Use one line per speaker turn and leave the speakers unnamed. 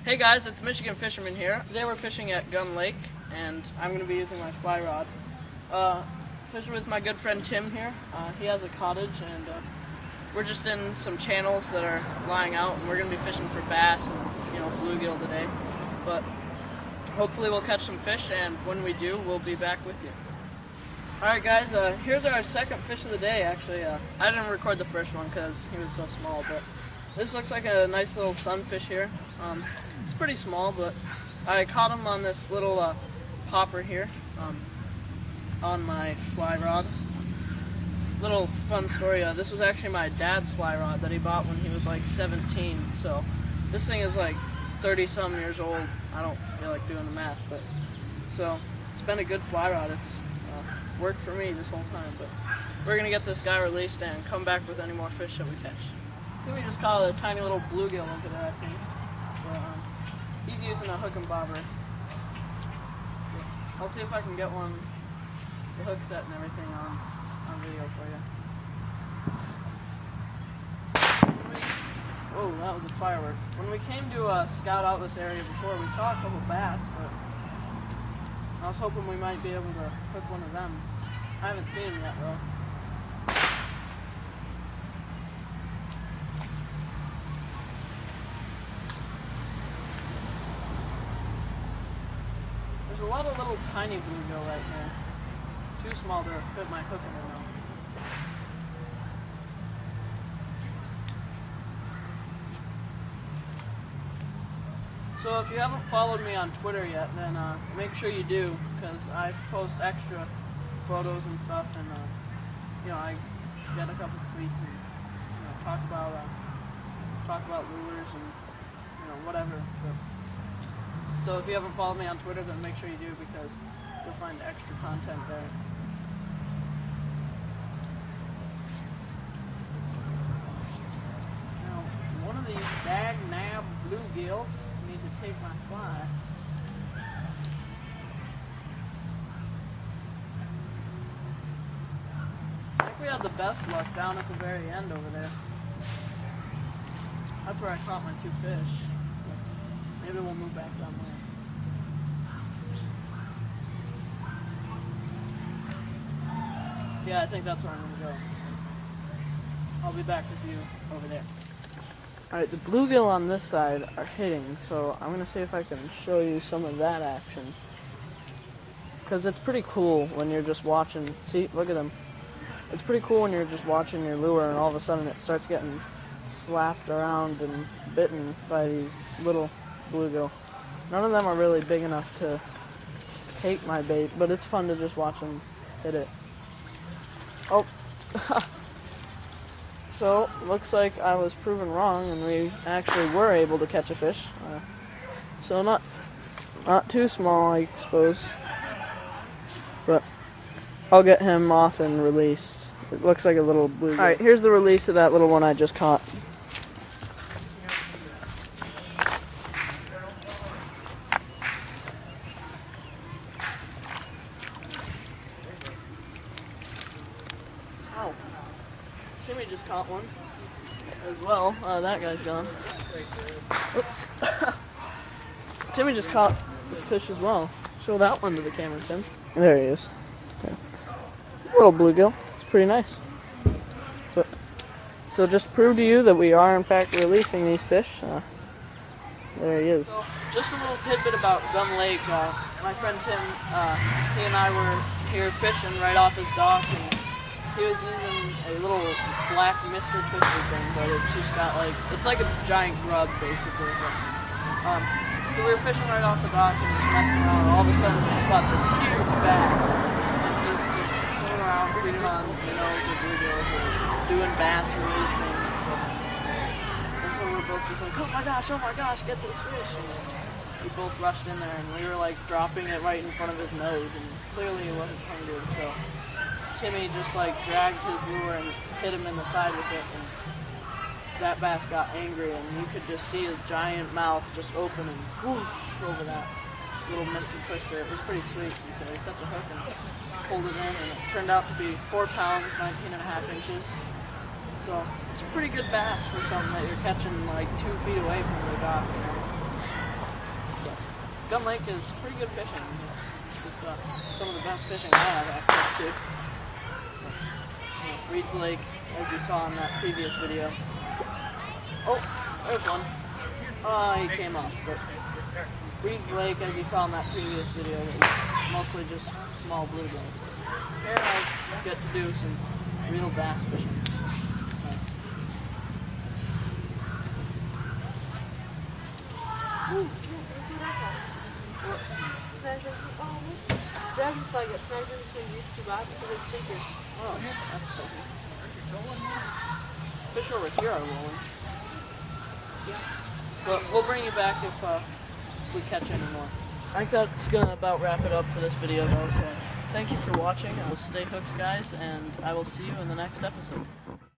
Hey guys, it's Michigan Fisherman here. Today we're fishing at Gun Lake, and I'm going to be using my fly rod. Fishing with my good friend Tim here. He has a cottage, and we're just in some channels that are lying out, and we're going to be fishing for bass and bluegill today. But hopefully we'll catch some fish, and when we do, we'll be back with you. Alright guys, here's our second fish of the day. Actually, I didn't record the first one because he was so small, but this looks like a nice little sunfish here. It's pretty small, but I caught him on this little popper here on my fly rod. Little fun story, this was actually my dad's fly rod that he bought when he was like 17, so this thing is like 30-some years old. I don't feel like doing the math, but so it's been a good fly rod. It's worked for me this whole time, but we're going to get this guy released and come back with any more fish that we catch. I think we just caught a tiny little bluegill over there, I think. But, he's using a hook and bobber. I'll see if I can get one, the hook set and everything on video for you. Whoa, that was a firework. When we came to scout out this area before, we saw a couple bass, but I was hoping we might be able to hook one of them. I haven't seen him yet though. There's a lot of little tiny bluegill right here. Too small to fit my hook in there now. So if you haven't followed me on Twitter yet, then make sure you do, because I post extra photos and stuff, and I get a couple tweets and talk about lures and whatever. But, so if you haven't followed me on Twitter, then make sure you do, because you'll find extra content there. Now, one of these dag-nab bluegills need to take my fly. I think we had the best luck down at the very end over there. That's where I caught my two fish. Maybe we'll move back down there. Yeah, I think that's where I'm going to go. I'll be back with you over there. Alright, the bluegill on this side are hitting, so I'm going to see if I can show you some of that action. Because it's pretty cool when you're just watching. See, look at them. It's pretty cool when you're just watching your lure and all of a sudden it starts getting slapped around and bitten by these little bluegill. None of them are really big enough to take my bait, but it's fun to just watch them hit it. Oh. So, looks like I was proven wrong and we actually were able to catch a fish. So not too small, I suppose. But I'll get him off and released. It looks like a little bluegill. Alright, here's the release of that little one I just caught. Ow. Jimmy just caught one as well. That guy's gone. Oops. Timmy just caught the fish as well. Show that one to the camera, Tim. There he is. Okay. Little bluegill. It's pretty nice. So just to prove to you that we are in fact releasing these fish. There he is. So, just a little tidbit about Gun Lake. My friend Tim, he and I were here fishing right off his dock, and he was using a little black Mr. Twister thing, but it's just got it's like a giant grub basically. But, so we were fishing right off the dock and just messing around, and all of a sudden we spot this huge bass, and he's just swimming around, feeding on minnows or bluegills or doing bass or anything. And so we were both just like, oh my gosh, get this fish. And we both rushed in there and we were dropping it right in front of his nose, and clearly he wasn't hungry, so Timmy just dragged his lure and hit him in the side with it, and that bass got angry, and you could just see his giant mouth just open and whoosh over that little Mr. Twister. It was pretty sweet. And so he set the hook and pulled it in, and it turned out to be 4 pounds, 19.5 inches. So it's a pretty good bass for something that you're catching 2 feet away from the dock. Gun Lake is pretty good fishing. It's some of the best fishing I have access to. Reed's Lake, as you saw in that previous video. Oh, there's one. He came off, but Reed's Lake, as you saw in that previous video, was mostly just small bluegills. Here I get to do some real bass fishing.
Dragonfly gets snagged in between these two rods because it's sinker.
Oh, that's cool. Fish over here are rolling. Yeah. But we'll bring you back if we catch any more. I think that's gonna about wrap it up for this video though, so thank you for watching. Stay hooked guys, and I will see you in the next episode.